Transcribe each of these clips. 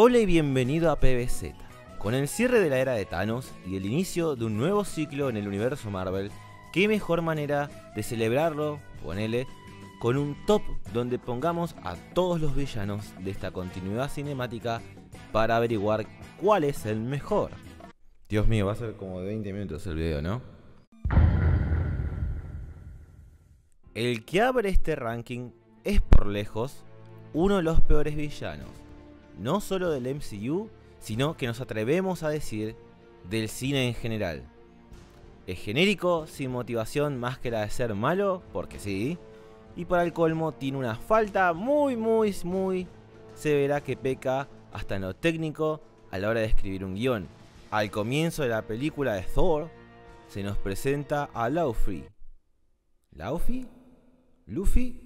Hola y bienvenido a PBZ. Con el cierre de la era de Thanos y el inicio de un nuevo ciclo en el universo Marvel, qué mejor manera de celebrarlo, ponele, con un top donde pongamos a todos los villanos de esta continuidad cinemática para averiguar cuál es el mejor. Dios mío, va a ser como de 20 minutos el video, ¿no? El que abre este ranking es por lejos uno de los peores villanos, no solo del MCU, sino que nos atrevemos a decir del cine en general. Es genérico, sin motivación más que la de ser malo, porque sí, y para el colmo tiene una falta muy severa que peca hasta en lo técnico a la hora de escribir un guión. Al comienzo de la película de Thor, se nos presenta a Luffy. ¿Luffy?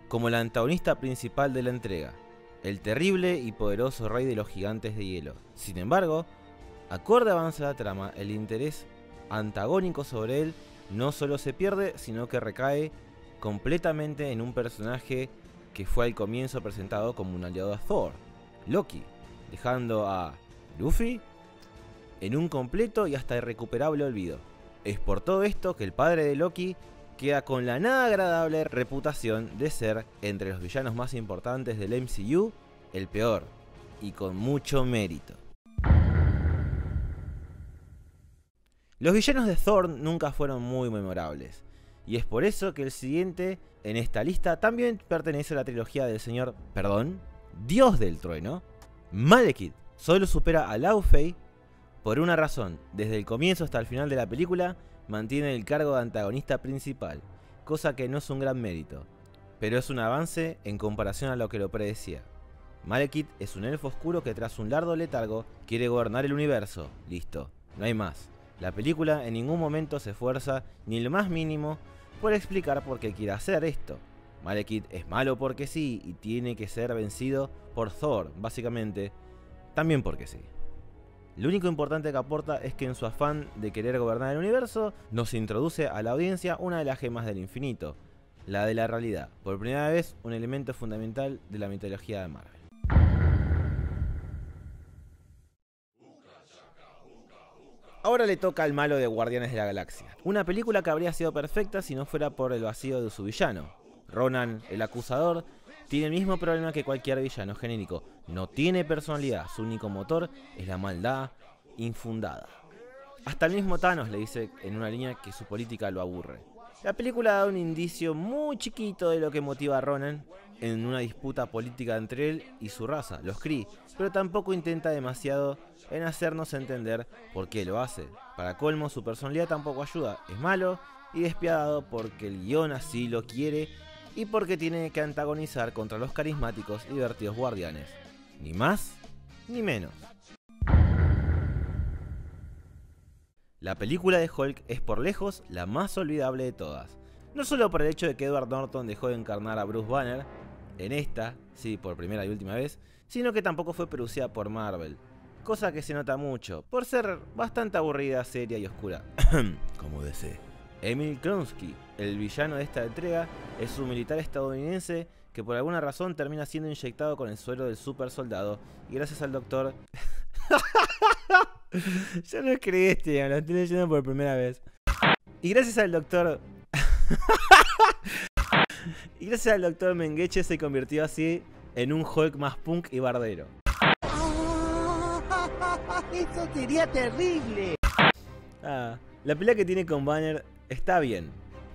Como el antagonista principal de la entrega, el terrible y poderoso rey de los gigantes de hielo. Sin embargo, acorde avanza la trama, el interés antagónico sobre él no solo se pierde, sino que recae completamente en un personaje que fue al comienzo presentado como un aliado a Thor, Loki, dejando a Luffy en un completo y hasta irrecuperable olvido. Es por todo esto que el padre de Loki queda con la nada agradable reputación de ser, entre los villanos más importantes del MCU, el peor, y con mucho mérito. Los villanos de Thor nunca fueron muy memorables, y es por eso que el siguiente en esta lista también pertenece a la trilogía del señor, Dios del Trueno. Malekith solo supera a Laufey por una razón: desde el comienzo hasta el final de la película mantiene el cargo de antagonista principal, cosa que no es un gran mérito, pero es un avance en comparación a lo que lo predecía. Malekith es un elfo oscuro que tras un largo letargo quiere gobernar el universo, listo, no hay más. La película en ningún momento se esfuerza ni lo más mínimo por explicar por qué quiere hacer esto. Malekith es malo porque sí y tiene que ser vencido por Thor, básicamente, también porque sí. Lo único importante que aporta es que en su afán de querer gobernar el universo, nos introduce a la audiencia una de las gemas del infinito, la de la realidad, por primera vez un elemento fundamental de la mitología de Marvel. Ahora le toca al malo de Guardianes de la Galaxia, una película que habría sido perfecta si no fuera por el vacío de su villano. Ronan, el acusador, tiene el mismo problema que cualquier villano genérico. No tiene personalidad, su único motor es la maldad infundada. Hasta el mismo Thanos le dice en una línea que su política lo aburre. La película da un indicio muy chiquito de lo que motiva a Ronan en una disputa política entre él y su raza, los Kree, pero tampoco intenta demasiado en hacernos entender por qué lo hace. Para colmo, su personalidad tampoco ayuda, es malo y despiadado porque el guión así lo quiere y porque tiene que antagonizar contra los carismáticos y divertidos guardianes. Ni más, ni menos. La película de Hulk es por lejos la más olvidable de todas. No solo por el hecho de que Edward Norton dejó de encarnar a Bruce Banner en esta, sí, por primera y última vez, sino que tampoco fue producida por Marvel, cosa que se nota mucho, por ser bastante aburrida, seria y oscura, como DC. Emil Kronsky, el villano de esta entrega, es un militar estadounidense que por alguna razón termina siendo inyectado con el suero del super soldado y gracias al doctor... Yo no escribí este, lo estoy leyendo por primera vez. Y gracias al doctor... y gracias al doctor Mengeche se convirtió así en un Hulk más punk y bardero. ¡Eso sería terrible! La pelea que tiene con Banner está bien,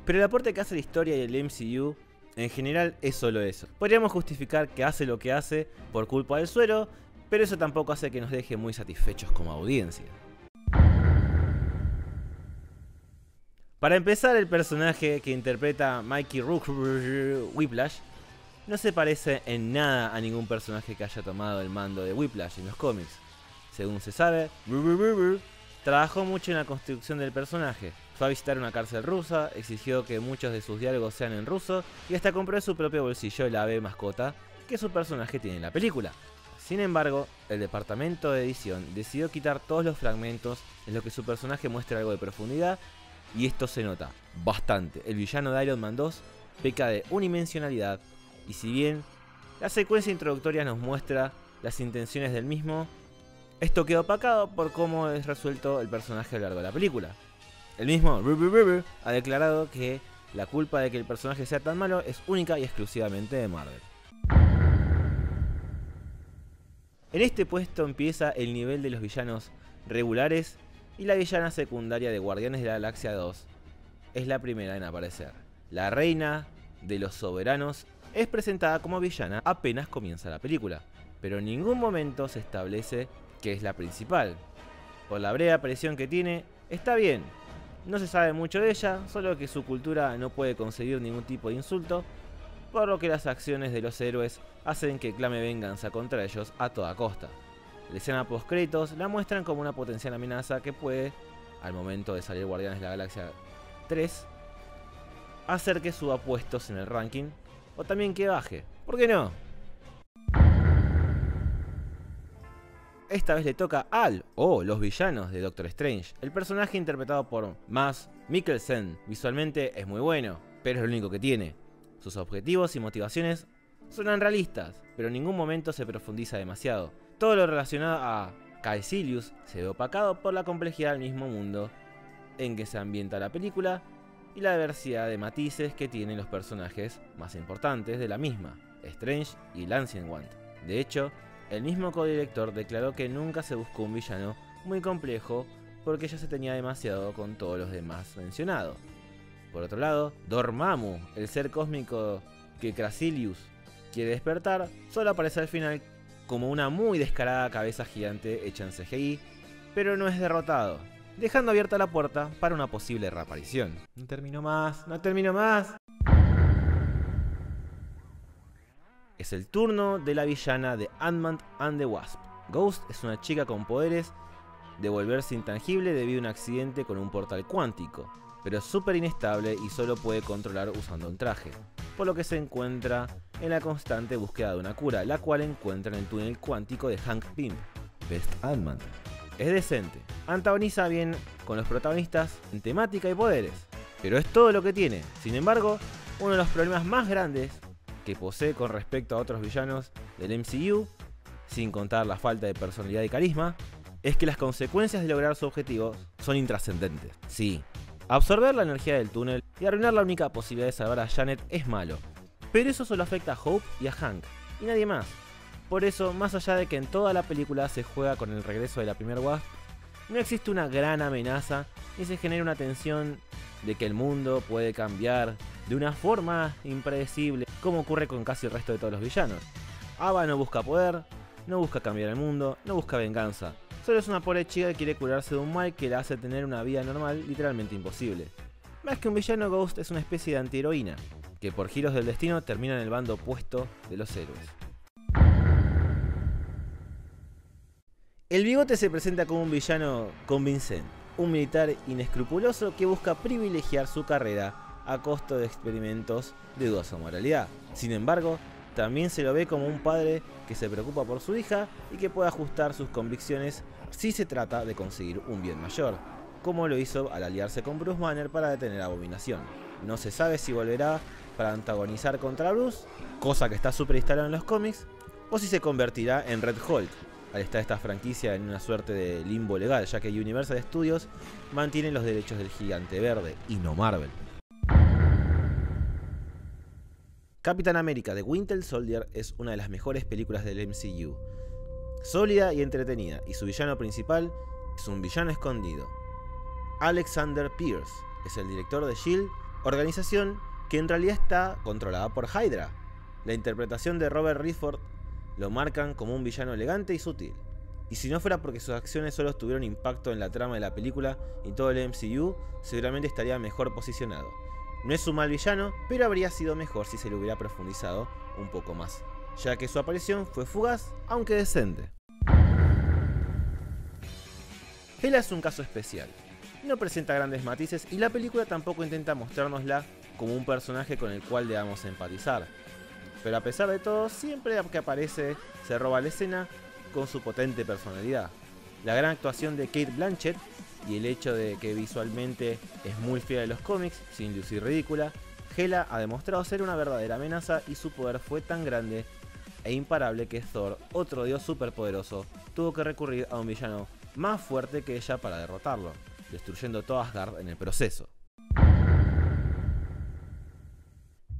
pero el aporte que hace la historia y el MCU en general es solo eso. Podríamos justificar que hace lo que hace por culpa del suero, pero eso tampoco hace que nos deje muy satisfechos como audiencia. Para empezar, el personaje que interpreta Mikey Rourke Whiplash no se parece en nada a ningún personaje que haya tomado el mando de Whiplash en los cómics. Según se sabe, trabajó mucho en la construcción del personaje. Fue a visitar una cárcel rusa, exigió que muchos de sus diálogos sean en ruso y hasta compró en su propio bolsillo el ave mascota que su personaje tiene en la película. Sin embargo, el departamento de edición decidió quitar todos los fragmentos en los que su personaje muestra algo de profundidad y esto se nota bastante. El villano de Iron Man 2 peca de unidimensionalidad y si bien la secuencia introductoria nos muestra las intenciones del mismo, esto queda opacado por cómo es resuelto el personaje a lo largo de la película. El mismo ha declarado que la culpa de que el personaje sea tan malo es única y exclusivamente de Marvel. En este puesto empieza el nivel de los villanos regulares y la villana secundaria de Guardianes de la Galaxia 2 es la primera en aparecer. La reina de los soberanos es presentada como villana apenas comienza la película, pero en ningún momento se establece que es la principal. Por la breve aparición que tiene, está bien. No se sabe mucho de ella, solo que su cultura no puede conseguir ningún tipo de insulto, por lo que las acciones de los héroes hacen que clame venganza contra ellos a toda costa. La escena post créditos la muestran como una potencial amenaza que puede, al momento de salir Guardianes de la Galaxia 3, hacer que suba puestos en el ranking, o también que baje. ¿Por qué no? Esta vez le toca al o los villanos de Doctor Strange. El personaje interpretado por Mads Mikkelsen visualmente es muy bueno, pero es lo único que tiene. Sus objetivos y motivaciones suenan realistas, pero en ningún momento se profundiza demasiado. Todo lo relacionado a Caecilius se ve opacado por la complejidad del mismo mundo en que se ambienta la película y la diversidad de matices que tienen los personajes más importantes de la misma, Strange y el Ancient One. De hecho, el mismo codirector declaró que nunca se buscó un villano muy complejo porque ya se tenía demasiado con todos los demás mencionados. Por otro lado, Dormammu, el ser cósmico que Caecilius quiere despertar, solo aparece al final como una muy descarada cabeza gigante hecha en CGI, pero no es derrotado, dejando abierta la puerta para una posible reaparición. No termino más. Es el turno de la villana de Ant-Man and the Wasp. Ghost es una chica con poderes de volverse intangible debido a un accidente con un portal cuántico, pero es súper inestable y solo puede controlar usando un traje, por lo que se encuentra en la constante búsqueda de una cura, la cual encuentra en el túnel cuántico de Hank Pym, Best Ant-Man. Es decente, antagoniza bien con los protagonistas en temática y poderes, pero es todo lo que tiene. Sin embargo, uno de los problemas más grandes que posee con respecto a otros villanos del MCU, sin contar la falta de personalidad y carisma, es que las consecuencias de lograr su objetivo son intrascendentes. Sí, absorber la energía del túnel y arruinar la única posibilidad de salvar a Janet es malo, pero eso solo afecta a Hope y a Hank, y nadie más. Por eso, más allá de que en toda la película se juega con el regreso de la primer Wasp, no existe una gran amenaza ni se genera una tensión de que el mundo puede cambiar de una forma impredecible, como ocurre con casi el resto de todos los villanos. Ava no busca poder, no busca cambiar el mundo, no busca venganza. Solo es una pobre chica que quiere curarse de un mal que la hace tener una vida normal literalmente imposible. Más que un villano, Ghost es una especie de antiheroína, que por giros del destino termina en el bando opuesto de los héroes. El Bigote se presenta como un villano convincente, un militar inescrupuloso que busca privilegiar su carrera a costo de experimentos de dudosa moralidad. Sin embargo, también se lo ve como un padre que se preocupa por su hija y que puede ajustar sus convicciones si se trata de conseguir un bien mayor, como lo hizo al aliarse con Bruce Banner para detener a Abominación. No se sabe si volverá para antagonizar contra Bruce, cosa que está súper instalada en los cómics, o si se convertirá en Red Hulk, al estar esta franquicia en una suerte de limbo legal, ya que Universal Studios mantiene los derechos del Gigante Verde y no Marvel. Capitán América The Winter Soldier es una de las mejores películas del MCU. Sólida y entretenida, y su villano principal es un villano escondido. Alexander Pierce es el director de S.H.I.E.L.D., organización que en realidad está controlada por Hydra. La interpretación de Robert Redford lo marcan como un villano elegante y sutil. Y si no fuera porque sus acciones solo tuvieron impacto en la trama de la película y todo el MCU, seguramente estaría mejor posicionado. No es un mal villano, pero habría sido mejor si se le hubiera profundizado un poco más, ya que su aparición fue fugaz, aunque decente. Hela es un caso especial. No presenta grandes matices y la película tampoco intenta mostrárnosla como un personaje con el cual debamos empatizar. Pero a pesar de todo, siempre que aparece se roba la escena con su potente personalidad. La gran actuación de Cate Blanchett y el hecho de que visualmente es muy fiel a los cómics, sin lucir ridícula, Hela ha demostrado ser una verdadera amenaza y su poder fue tan grande e imparable que Thor, otro dios superpoderoso, tuvo que recurrir a un villano más fuerte que ella para derrotarlo, destruyendo todo Asgard en el proceso.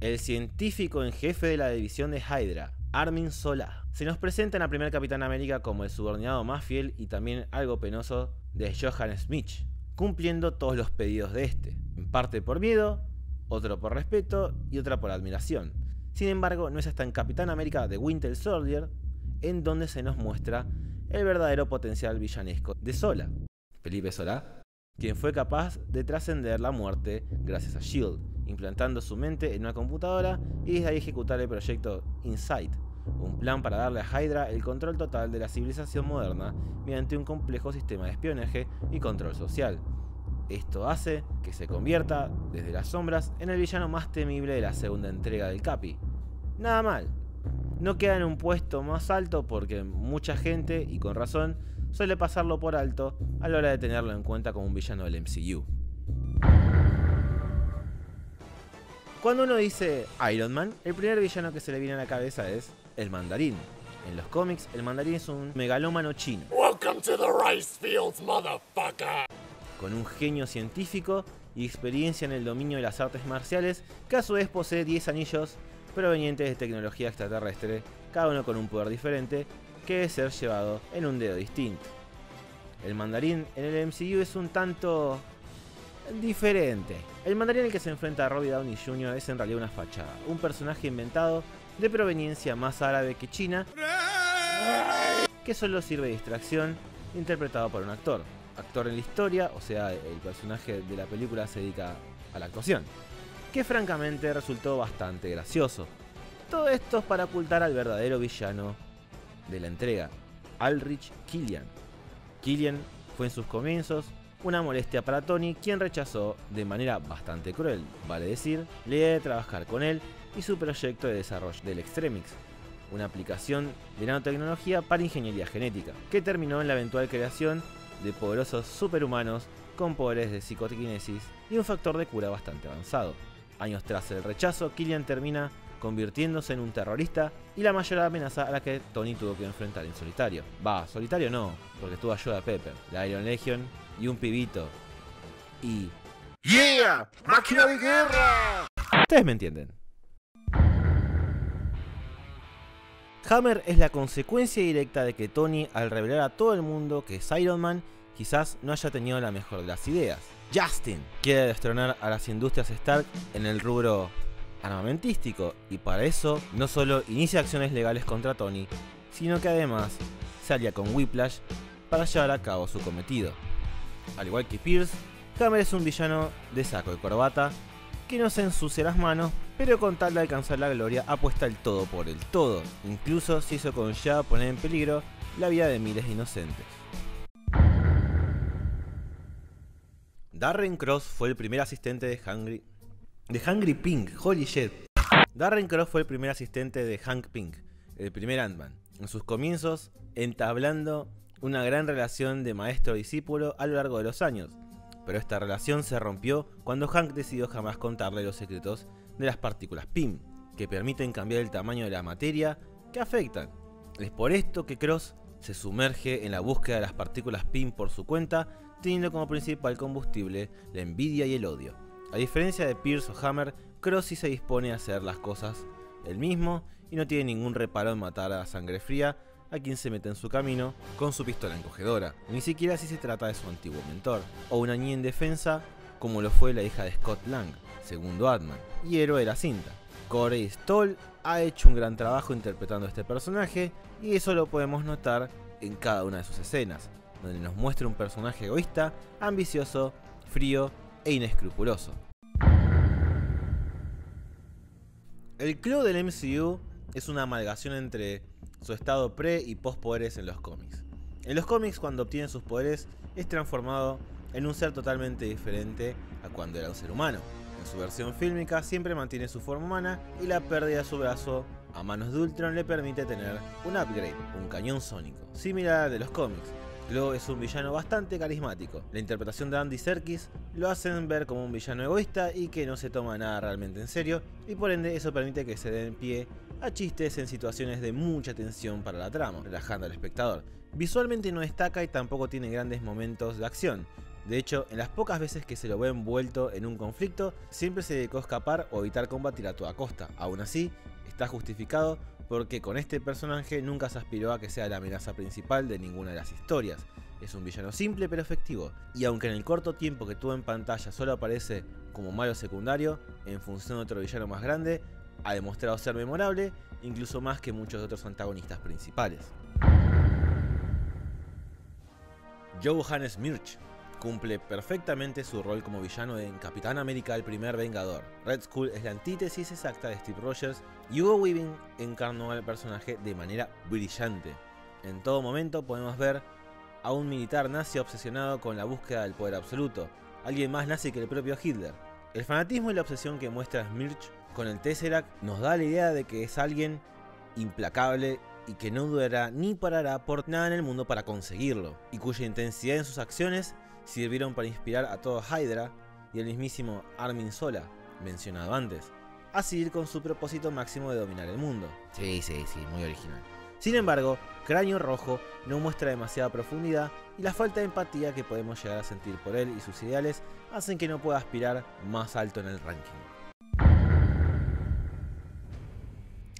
El científico en jefe de la división de Hydra, Armin Zola, se nos presenta en la primera Capitán América como el subordinado más fiel y también algo penoso de Johann Schmidt, cumpliendo todos los pedidos de este, en parte por miedo, otro por respeto y otra por admiración. Sin embargo, no es hasta en Capitán América The Winter Soldier en donde se nos muestra el verdadero potencial villanesco de Zola, Felipe Solá, quien fue capaz de trascender la muerte gracias a S.H.I.E.L.D., implantando su mente en una computadora y desde ahí ejecutar el proyecto Insight, un plan para darle a Hydra el control total de la civilización moderna mediante un complejo sistema de espionaje y control social. Esto hace que se convierta, desde las sombras, en el villano más temible de la segunda entrega del Capi. Nada mal. No queda en un puesto más alto porque mucha gente, y con razón, suele pasarlo por alto a la hora de tenerlo en cuenta como un villano del MCU. Cuando uno dice Iron Man, el primer villano que se le viene a la cabeza es el Mandarín. En los cómics, el Mandarín es un megalómano chino. Welcome to the rice fields, motherfucker. Con un genio científico y experiencia en el dominio de las artes marciales, que a su vez posee 10 anillos provenientes de tecnología extraterrestre, cada uno con un poder diferente, que debe ser llevado en un dedo distinto. El Mandarín en el MCU es un tanto diferente. El Mandarín al que se enfrenta a Robert Downey Jr. es en realidad una fachada, un personaje inventado de proveniencia más árabe que china, que solo sirve de distracción, interpretado por un actor en la historia, o sea, el personaje de la película se dedica a la actuación, que francamente resultó bastante gracioso. Todo esto es para ocultar al verdadero villano de la entrega, Ulrich Killian. Killian fue en sus comienzos una molestia para Tony, quien rechazó de manera bastante cruel, vale decir, la idea de trabajar con él y su proyecto de desarrollo del Extremix, una aplicación de nanotecnología para ingeniería genética, que terminó en la eventual creación de poderosos superhumanos con poderes de psicoquinesis y un factor de cura bastante avanzado. Años tras el rechazo, Killian termina convirtiéndose en un terrorista y la mayor amenaza a la que Tony tuvo que enfrentar en solitario. Solitario no, porque tuvo ayuda de Pepper, la Iron Legion y un pibito. Y... ¡Yeah! ¡Máquina de guerra! Ustedes me entienden. Hammer es la consecuencia directa de que Tony, al revelar a todo el mundo que es Iron Man, quizás no haya tenido la mejor de las ideas. Justin quiere destronar a las industrias Stark en el rubro armamentístico, y para eso no solo inicia acciones legales contra Tony, sino que además se alía con Whiplash para llevar a cabo su cometido. Al igual que Pierce, Hammer es un villano de saco y corbata que no se ensucia las manos, pero con tal de alcanzar la gloria apuesta el todo por el todo, incluso si eso conlleva poner en peligro la vida de miles de inocentes. Darren Cross fue el primer asistente de Hungry Pink, holy shit. Darren Cross fue el primer asistente de Hank Pym, el primer Ant-Man, en sus comienzos entablando una gran relación de maestro-discípulo a lo largo de los años, pero esta relación se rompió cuando Hank decidió jamás contarle los secretos de las partículas Pym, que permiten cambiar el tamaño de la materia que afectan. Es por esto que Cross se sumerge en la búsqueda de las partículas Pym por su cuenta, teniendo como principal combustible la envidia y el odio. A diferencia de Pierce o Hammer, Cross sí se dispone a hacer las cosas él mismo y no tiene ningún reparo en matar a sangre fría a quien se mete en su camino con su pistola encogedora, ni siquiera si se trata de su antiguo mentor, o una niña indefensa como lo fue la hija de Scott Lang, segundo Ant-Man, y héroe de la cinta. Corey Stoll ha hecho un gran trabajo interpretando a este personaje, y eso lo podemos notar en cada una de sus escenas, donde nos muestra un personaje egoísta, ambicioso, frío e inescrupuloso. El club del MCU es una amalgamación entre su estado pre y post poderes en los cómics. En los cómics, cuando obtiene sus poderes, es transformado en un ser totalmente diferente a cuando era un ser humano. En su versión fílmica siempre mantiene su forma humana y la pérdida de su brazo a manos de Ultron le permite tener un upgrade, un cañón sónico, similar al de los cómics, Klaue es un villano bastante carismático. La interpretación de Andy Serkis lo hacen ver como un villano egoísta y que no se toma nada realmente en serio, y por ende eso permite que se den pie a chistes en situaciones de mucha tensión para la trama, relajando al espectador. Visualmente no destaca y tampoco tiene grandes momentos de acción. De hecho, en las pocas veces que se lo ve envuelto en un conflicto, siempre se dedicó a escapar o evitar combatir a toda costa. Aún así, está justificado porque con este personaje nunca se aspiró a que sea la amenaza principal de ninguna de las historias. Es un villano simple pero efectivo, y aunque en el corto tiempo que tuvo en pantalla solo aparece como malo secundario, en función de otro villano más grande, ha demostrado ser memorable, incluso más que muchos otros antagonistas principales. Johannes Mürch cumple perfectamente su rol como villano en Capitán América: El primer Vengador. Red Skull es la antítesis exacta de Steve Rogers y Hugo Weaving encarnó al personaje de manera brillante. En todo momento podemos ver a un militar nazi obsesionado con la búsqueda del poder absoluto, alguien más nazi que el propio Hitler. El fanatismo y la obsesión que muestra Mürch con el Tesseract nos da la idea de que es alguien implacable y que no dudará ni parará por nada en el mundo para conseguirlo, y cuya intensidad en sus acciones sirvieron para inspirar a todo Hydra y el mismísimo Armin Zola, mencionado antes, a seguir con su propósito máximo de dominar el mundo. Sí, muy original. Sin embargo, Cráneo Rojo no muestra demasiada profundidad y la falta de empatía que podemos llegar a sentir por él y sus ideales hacen que no pueda aspirar más alto en el ranking.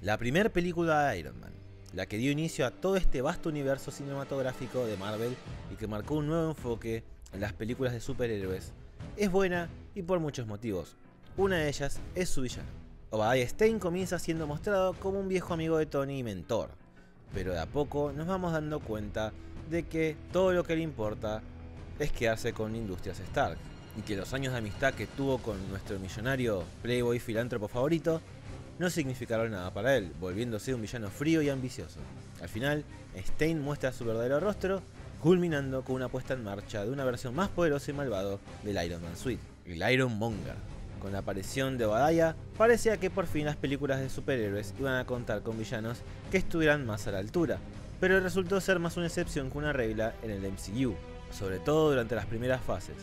La primera película de Iron Man, la que dio inicio a todo este vasto universo cinematográfico de Marvel y que marcó un nuevo enfoque en las películas de superhéroes, es buena y por muchos motivos. Una de ellas es su villano. Obadiah Stane comienza siendo mostrado como un viejo amigo de Tony y mentor, pero de a poco nos vamos dando cuenta de que todo lo que le importa es quedarse con Industrias Stark, y que los años de amistad que tuvo con nuestro millonario playboy filántropo favorito no significaron nada para él, volviéndose un villano frío y ambicioso. Al final, Stane muestra su verdadero rostro, culminando con una puesta en marcha de una versión más poderosa y malvado del Iron Man Suite, el Iron Monger. Con la aparición de Obadiah, parecía que por fin las películas de superhéroes iban a contar con villanos que estuvieran más a la altura, pero resultó ser más una excepción que una regla en el MCU, sobre todo durante las primeras fases,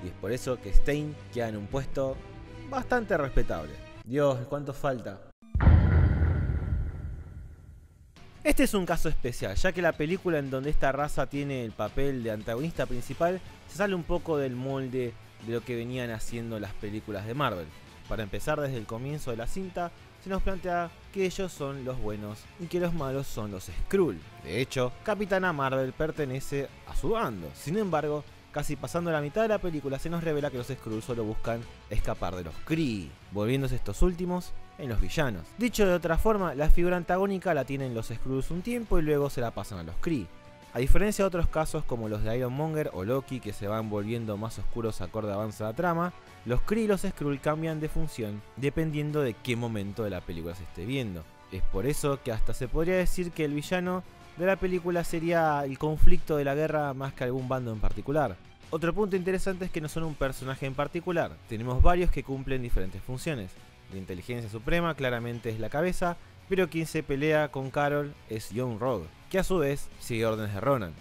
y es por eso que Stane queda en un puesto bastante respetable. Dios, ¿cuánto falta? Este es un caso especial, ya que la película en donde esta raza tiene el papel de antagonista principal se sale un poco del molde de lo que venían haciendo las películas de Marvel. Para empezar, desde el comienzo de la cinta se nos plantea que ellos son los buenos y que los malos son los Skrull. De hecho, Capitana Marvel pertenece a su bando. Sin embargo, casi pasando la mitad de la película se nos revela que los Skrull solo buscan escapar de los Kree, volviéndose estos últimos en los villanos. Dicho de otra forma, la figura antagónica la tienen los Skrulls un tiempo y luego se la pasan a los Kree. A diferencia de otros casos como los de Ironmonger o Loki, que se van volviendo más oscuros acorde avanza la trama, los Kree y los Skrull cambian de función dependiendo de qué momento de la película se esté viendo. Es por eso que hasta se podría decir que el villano de la película sería el conflicto de la guerra más que algún bando en particular. Otro punto interesante es que no son un personaje en particular, tenemos varios que cumplen diferentes funciones. La inteligencia suprema claramente es la cabeza, pero quien se pelea con Carol es Young Rogue, que a su vez sigue órdenes de Ronan.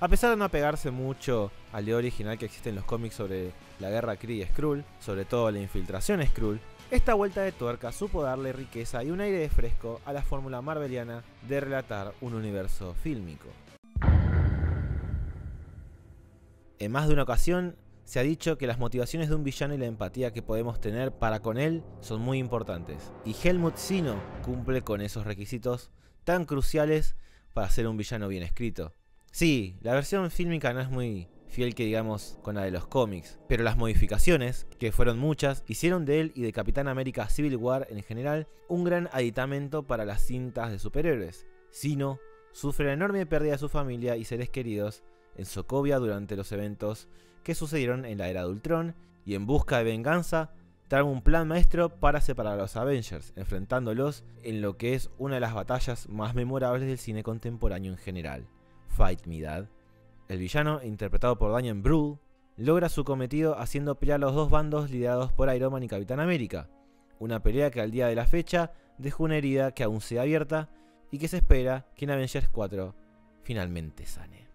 A pesar de no apegarse mucho al idea original que existe en los cómics sobre la guerra Kree y Skrull, sobre todo la infiltración Skrull, esta vuelta de tuerca supo darle riqueza y un aire de fresco a la fórmula marveliana de relatar un universo fílmico. En más de una ocasión se ha dicho que las motivaciones de un villano y la empatía que podemos tener para con él son muy importantes, y Helmut Zino cumple con esos requisitos tan cruciales para ser un villano bien escrito. Sí, la versión fílmica no es muy fiel que digamos con la de los cómics, pero las modificaciones, que fueron muchas, hicieron de él y de Capitán América Civil War en general un gran aditamento para las cintas de superhéroes. Zino sufre la enorme pérdida de su familia y seres queridos en Sokovia durante los eventos que sucedieron en la era de Ultron, y en busca de venganza trae un plan maestro para separar a los Avengers, enfrentándolos en lo que es una de las batallas más memorables del cine contemporáneo en general, Fight Me Dad. El villano, interpretado por Daniel Brühl, logra su cometido haciendo pelear a los dos bandos liderados por Iron Man y Capitán América, una pelea que al día de la fecha dejó una herida que aún sigue abierta y que se espera que en Avengers 4 finalmente sane.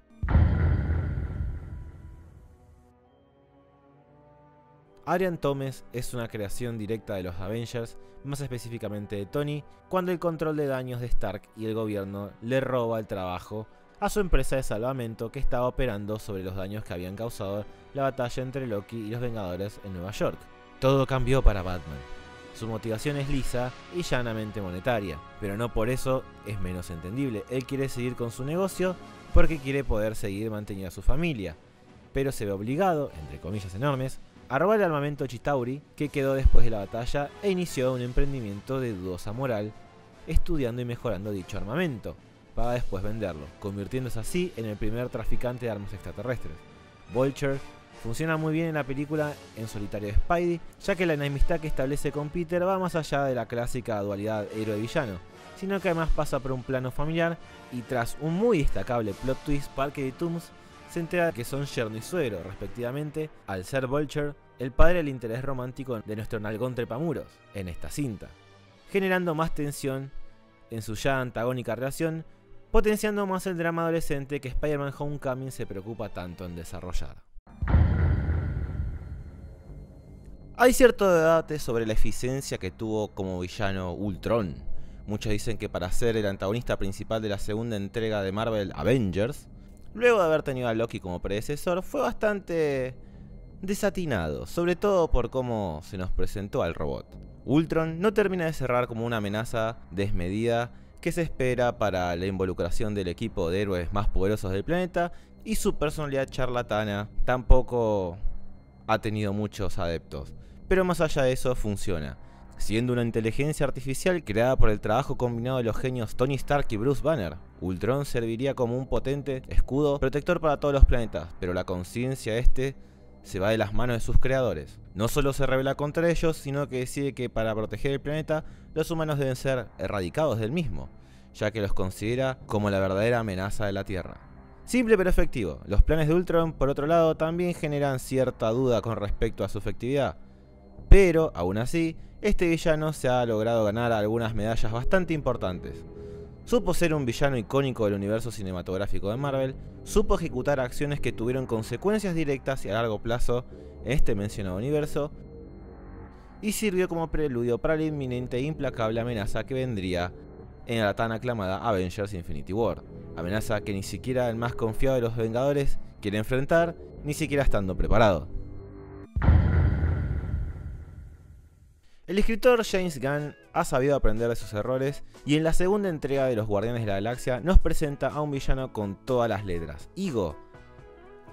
Adrian Thomas es una creación directa de los Avengers, más específicamente de Tony, cuando el control de daños de Stark y el gobierno le roba el trabajo a su empresa de salvamento que estaba operando sobre los daños que habían causado la batalla entre Loki y los Vengadores en Nueva York. Todo cambió para Batman. Su motivación es lisa y llanamente monetaria, pero no por eso es menos entendible. Él quiere seguir con su negocio porque quiere poder seguir manteniendo a su familia, pero se ve obligado, entre comillas enormes, a robar el armamento Chitauri que quedó después de la batalla e inició un emprendimiento de dudosa moral, estudiando y mejorando dicho armamento, para después venderlo, convirtiéndose así en el primer traficante de armas extraterrestres. Vulture funciona muy bien en la película en solitario de Spidey, ya que la enemistad que establece con Peter va más allá de la clásica dualidad héroe-villano, sino que además pasa por un plano familiar y tras un muy destacable plot twist, Parker y Toomes se entera que son yerno y suegro, respectivamente, al ser Vulture el padre del interés romántico de nuestro nalgón trepamuros en esta cinta, generando más tensión en su ya antagónica relación, potenciando más el drama adolescente que Spider-Man Homecoming se preocupa tanto en desarrollar. Hay cierto debate sobre la eficiencia que tuvo como villano Ultron. Muchos dicen que para ser el antagonista principal de la segunda entrega de Marvel Avengers, luego de haber tenido a Loki como predecesor, fue bastante desatinado, sobre todo por cómo se nos presentó al robot. Ultron no termina de cerrar como una amenaza desmedida que se espera para la involucración del equipo de héroes más poderosos del planeta, y su personalidad charlatana tampoco ha tenido muchos adeptos. Pero más allá de eso, funciona. Siendo una inteligencia artificial creada por el trabajo combinado de los genios Tony Stark y Bruce Banner, Ultron serviría como un potente escudo protector para todos los planetas, pero la conciencia de este se va de las manos de sus creadores. No solo se rebela contra ellos, sino que decide que para proteger el planeta, los humanos deben ser erradicados del mismo, ya que los considera como la verdadera amenaza de la Tierra. Simple pero efectivo. Los planes de Ultron, por otro lado, también generan cierta duda con respecto a su efectividad, pero, aún así, este villano se ha logrado ganar algunas medallas bastante importantes. Supo ser un villano icónico del universo cinematográfico de Marvel, supo ejecutar acciones que tuvieron consecuencias directas y a largo plazo en este mencionado universo, y sirvió como preludio para la inminente e implacable amenaza que vendría en la tan aclamada Avengers Infinity War. Amenaza que ni siquiera el más confiado de los Vengadores quiere enfrentar, ni siquiera estando preparado. El escritor James Gunn ha sabido aprender de sus errores y en la segunda entrega de Los Guardianes de la Galaxia nos presenta a un villano con todas las letras. Ego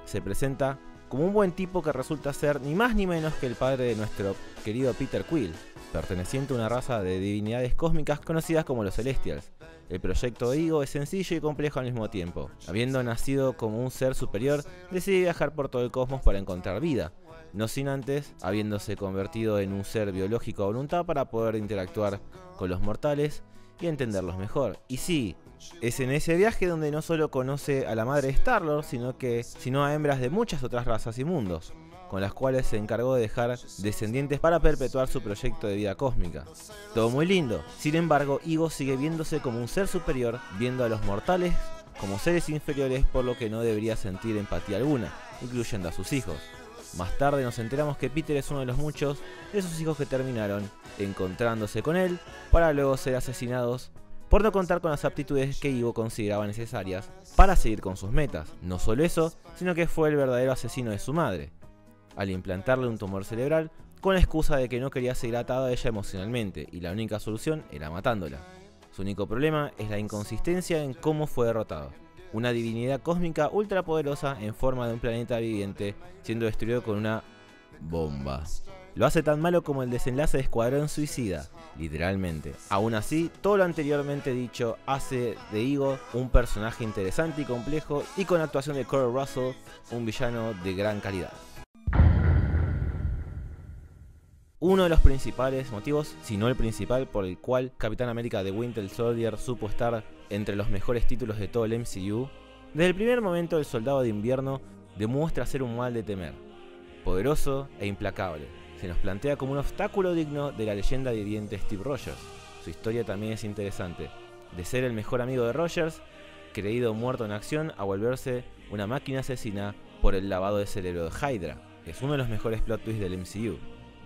se presenta como un buen tipo que resulta ser ni más ni menos que el padre de nuestro querido Peter Quill, perteneciente a una raza de divinidades cósmicas conocidas como los Celestials. El proyecto de Ego es sencillo y complejo al mismo tiempo. Habiendo nacido como un ser superior, decide viajar por todo el cosmos para encontrar vida, no sin antes habiéndose convertido en un ser biológico a voluntad para poder interactuar con los mortales y entenderlos mejor. Y sí, es en ese viaje donde no solo conoce a la madre de Star-Lord, sino a hembras de muchas otras razas y mundos, con las cuales se encargó de dejar descendientes para perpetuar su proyecto de vida cósmica. Todo muy lindo, sin embargo, Ego sigue viéndose como un ser superior, viendo a los mortales como seres inferiores, por lo que no debería sentir empatía alguna, incluyendo a sus hijos. Más tarde nos enteramos que Peter es uno de los muchos de sus hijos que terminaron encontrándose con él para luego ser asesinados por no contar con las aptitudes que Ego consideraba necesarias para seguir con sus metas. No solo eso, sino que fue el verdadero asesino de su madre, al implantarle un tumor cerebral con la excusa de que no quería seguir atado a ella emocionalmente y la única solución era matándola. Su único problema es la inconsistencia en cómo fue derrotado. Una divinidad cósmica ultrapoderosa en forma de un planeta viviente siendo destruido con una bomba. Lo hace tan malo como el desenlace de Escuadrón Suicida, literalmente. Aún así, todo lo anteriormente dicho hace de Ego un personaje interesante y complejo, y con la actuación de Kurt Russell, un villano de gran calidad. Uno de los principales motivos, si no el principal, por el cual Capitán América The Winter Soldier supo estar entre los mejores títulos de todo el MCU, desde el primer momento el Soldado de Invierno demuestra ser un mal de temer, poderoso e implacable. Se nos plantea como un obstáculo digno de la leyenda viviente Steve Rogers. Su historia también es interesante, de ser el mejor amigo de Rogers, creído muerto en acción, a volverse una máquina asesina por el lavado de cerebro de Hydra. es uno de los mejores plot twists del MCU.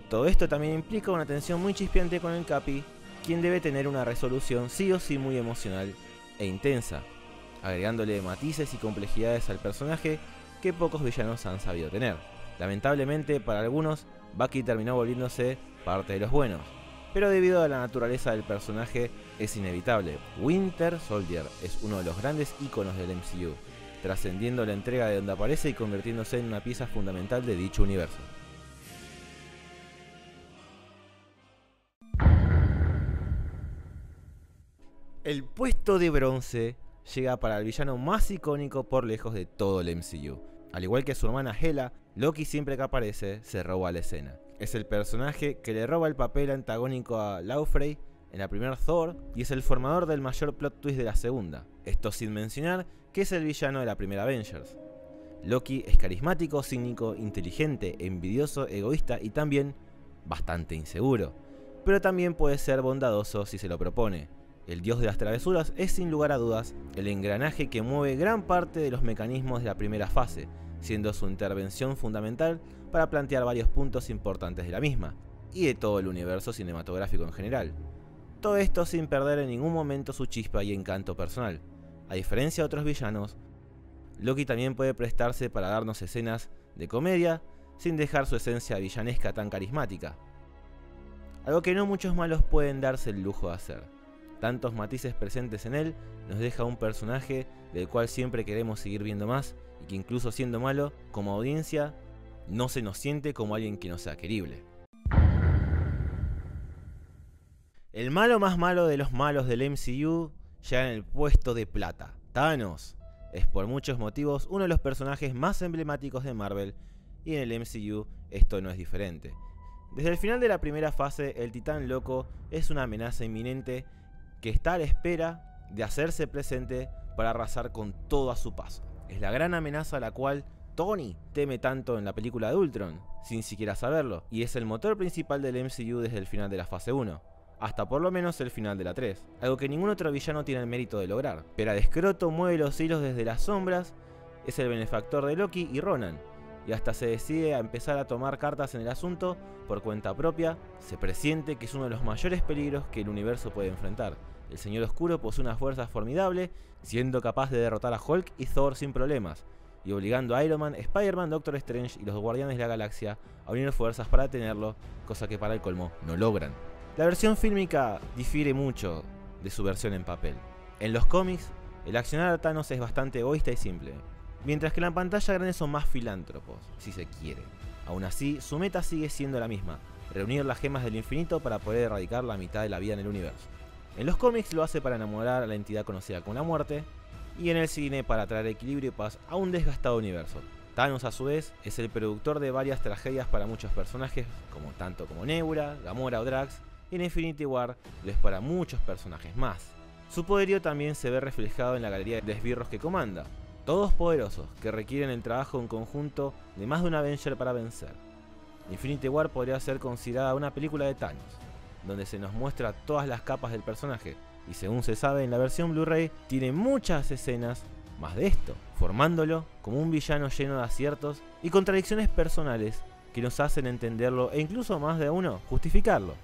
Todo esto también implica una tensión muy chispeante con el Capi, quien debe tener una resolución sí o sí muy emocional e intensa, agregándole matices y complejidades al personaje que pocos villanos han sabido tener. Lamentablemente para algunos, Bucky terminó volviéndose parte de los buenos, pero debido a la naturaleza del personaje es inevitable. Winter Soldier es uno de los grandes íconos del MCU, trascendiendo la entrega de donde aparece y convirtiéndose en una pieza fundamental de dicho universo. El puesto de bronce llega para el villano más icónico por lejos de todo el MCU. Al igual que su hermana Hela, Loki siempre que aparece se roba la escena. Es el personaje que le roba el papel antagónico a Laufey en la primera Thor y es el formador del mayor plot twist de la segunda. Esto sin mencionar que es el villano de la primera Avengers. Loki es carismático, cínico, inteligente, envidioso, egoísta y también bastante inseguro. Pero también puede ser bondadoso si se lo propone. El dios de las travesuras es sin lugar a dudas el engranaje que mueve gran parte de los mecanismos de la primera fase, siendo su intervención fundamental para plantear varios puntos importantes de la misma, y de todo el universo cinematográfico en general. Todo esto sin perder en ningún momento su chispa y encanto personal. A diferencia de otros villanos, Loki también puede prestarse para darnos escenas de comedia sin dejar su esencia villanesca tan carismática. Algo que no muchos malos pueden darse el lujo de hacer. Tantos matices presentes en él nos deja un personaje del cual siempre queremos seguir viendo más y que incluso siendo malo, como audiencia, no se nos siente como alguien que no sea querible. El malo más malo de los malos del MCU llega en el puesto de plata, Thanos. Es por muchos motivos uno de los personajes más emblemáticos de Marvel y en el MCU esto no es diferente. Desde el final de la primera fase, el Titán Loco es una amenaza inminente que está a la espera de hacerse presente para arrasar con todo a su paso. Es la gran amenaza a la cual Tony teme tanto en la película de Ultron, sin siquiera saberlo, y es el motor principal del MCU desde el final de la fase 1, hasta por lo menos el final de la 3, algo que ningún otro villano tiene el mérito de lograr. Pera de Escroto mueve los hilos desde las sombras, es el benefactor de Loki y Ronan, y hasta se decide a empezar a tomar cartas en el asunto por cuenta propia. Se presiente que es uno de los mayores peligros que el universo puede enfrentar. El Señor Oscuro posee una fuerza formidable, siendo capaz de derrotar a Hulk y Thor sin problemas, y obligando a Iron Man, Spider-Man, Doctor Strange y los Guardianes de la Galaxia a unir fuerzas para detenerlo, cosa que para el colmo no logran. La versión fílmica difiere mucho de su versión en papel. En los cómics, el accionar a Thanos es bastante egoísta y simple, mientras que en la pantalla grande son más filántropos, si se quiere. Aún así, su meta sigue siendo la misma, reunir las gemas del infinito para poder erradicar la mitad de la vida en el universo. En los cómics lo hace para enamorar a la entidad conocida como la muerte, y en el cine para traer equilibrio y paz a un desgastado universo. Thanos a su vez es el productor de varias tragedias para muchos personajes, tanto como Nebula, Gamora o Drax, y en Infinity War lo es para muchos personajes más. Su poderío también se ve reflejado en la galería de esbirros que comanda, todos poderosos, que requieren el trabajo en conjunto de más de un Avenger para vencer. Infinity War podría ser considerada una película de Thanos, donde se nos muestra todas las capas del personaje, y según se sabe en la versión Blu-ray, tiene muchas escenas más de esto, formándolo como un villano lleno de aciertos y contradicciones personales que nos hacen entenderlo e incluso más de uno justificarlo.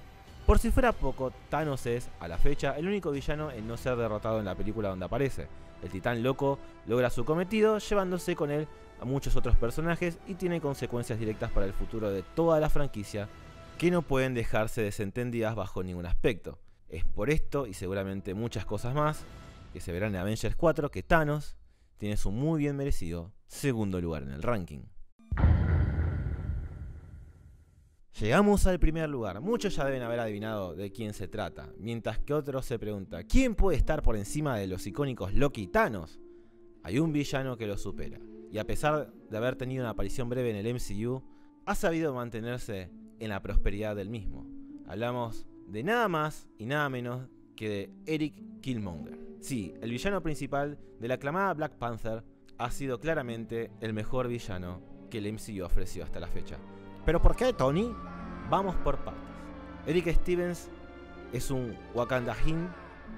Por si fuera poco, Thanos es, a la fecha, el único villano en no ser derrotado en la película donde aparece. El Titán Loco logra su cometido llevándose con él a muchos otros personajes y tiene consecuencias directas para el futuro de toda la franquicia que no pueden dejarse desentendidas bajo ningún aspecto. Es por esto y seguramente muchas cosas más que se verán en Avengers 4 que Thanos tiene su muy bien merecido segundo lugar en el ranking. Llegamos al primer lugar. Muchos ya deben haber adivinado de quién se trata, mientras que otros se preguntan ¿quién puede estar por encima de los icónicos Loki y Thanos? Hay un villano que lo supera, y a pesar de haber tenido una aparición breve en el MCU, ha sabido mantenerse en la prosperidad del mismo. Hablamos de nada más y nada menos que de Eric Killmonger. Sí, el villano principal de la aclamada Black Panther ha sido claramente el mejor villano que el MCU ofreció hasta la fecha. ¿Pero por qué, Tony? Vamos por partes. Eric Stevens es un Wakandahin,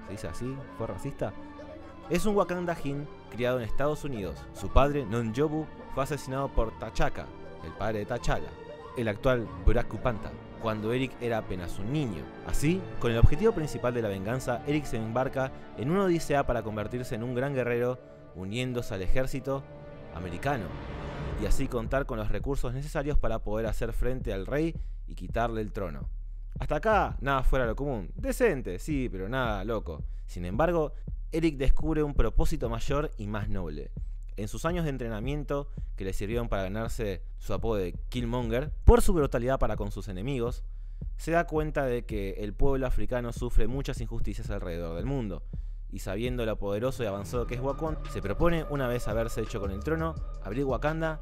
¿se dice así? ¿Fue racista? Es un Wakandahin criado en Estados Unidos. Su padre, Non Jobu, fue asesinado por T'Chaka, el padre de T'Challa, el actual Black Panther, cuando Eric era apenas un niño. Así, con el objetivo principal de la venganza, Eric se embarca en una odisea para convertirse en un gran guerrero, uniéndose al ejército americano, y así contar con los recursos necesarios para poder hacer frente al rey y quitarle el trono. Hasta acá, nada fuera de lo común. Decente, sí, pero nada loco. Sin embargo, Eric descubre un propósito mayor y más noble. En sus años de entrenamiento, que le sirvieron para ganarse su apodo de Killmonger, por su brutalidad para con sus enemigos, se da cuenta de que el pueblo africano sufre muchas injusticias alrededor del mundo, y sabiendo lo poderoso y avanzado que es Wakanda, se propone, una vez haberse hecho con el trono, abrir Wakanda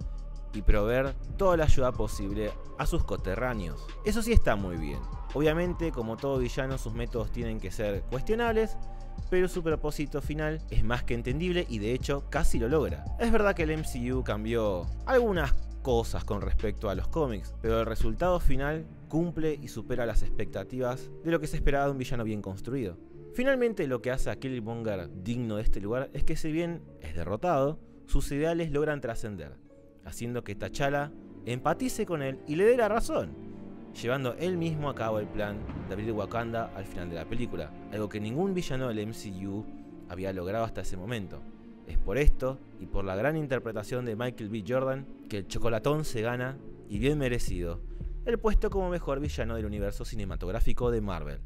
y proveer toda la ayuda posible a sus coterráneos. Eso sí está muy bien. Obviamente, como todo villano, sus métodos tienen que ser cuestionables, pero su propósito final es más que entendible y de hecho casi lo logra. Es verdad que el MCU cambió algunas cosas con respecto a los cómics, pero el resultado final cumple y supera las expectativas de lo que se esperaba de un villano bien construido. Finalmente, lo que hace a Killmonger digno de este lugar es que, si bien es derrotado, sus ideales logran trascender, haciendo que T'Challa empatice con él y le dé la razón, llevando él mismo a cabo el plan de abrir Wakanda al final de la película, algo que ningún villano del MCU había logrado hasta ese momento. Es por esto, y por la gran interpretación de Michael B. Jordan, que el chocolatón se gana, y bien merecido, el puesto como mejor villano del universo cinematográfico de Marvel.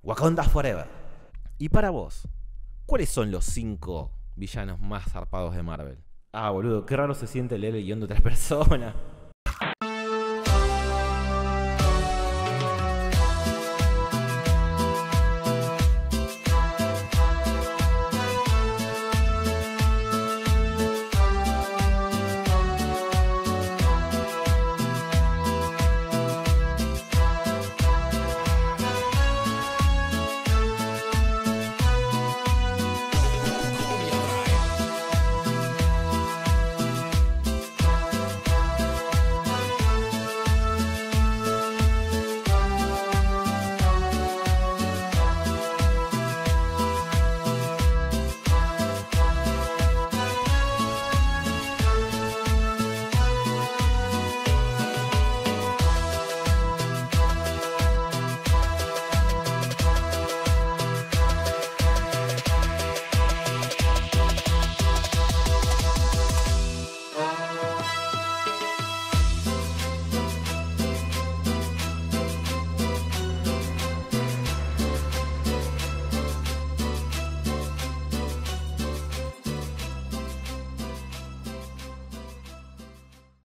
Wakanda Forever. Y para vos, ¿cuáles son los 5 villanos más zarpados de Marvel? Ah, boludo, qué raro se siente leer el guión de otras personas.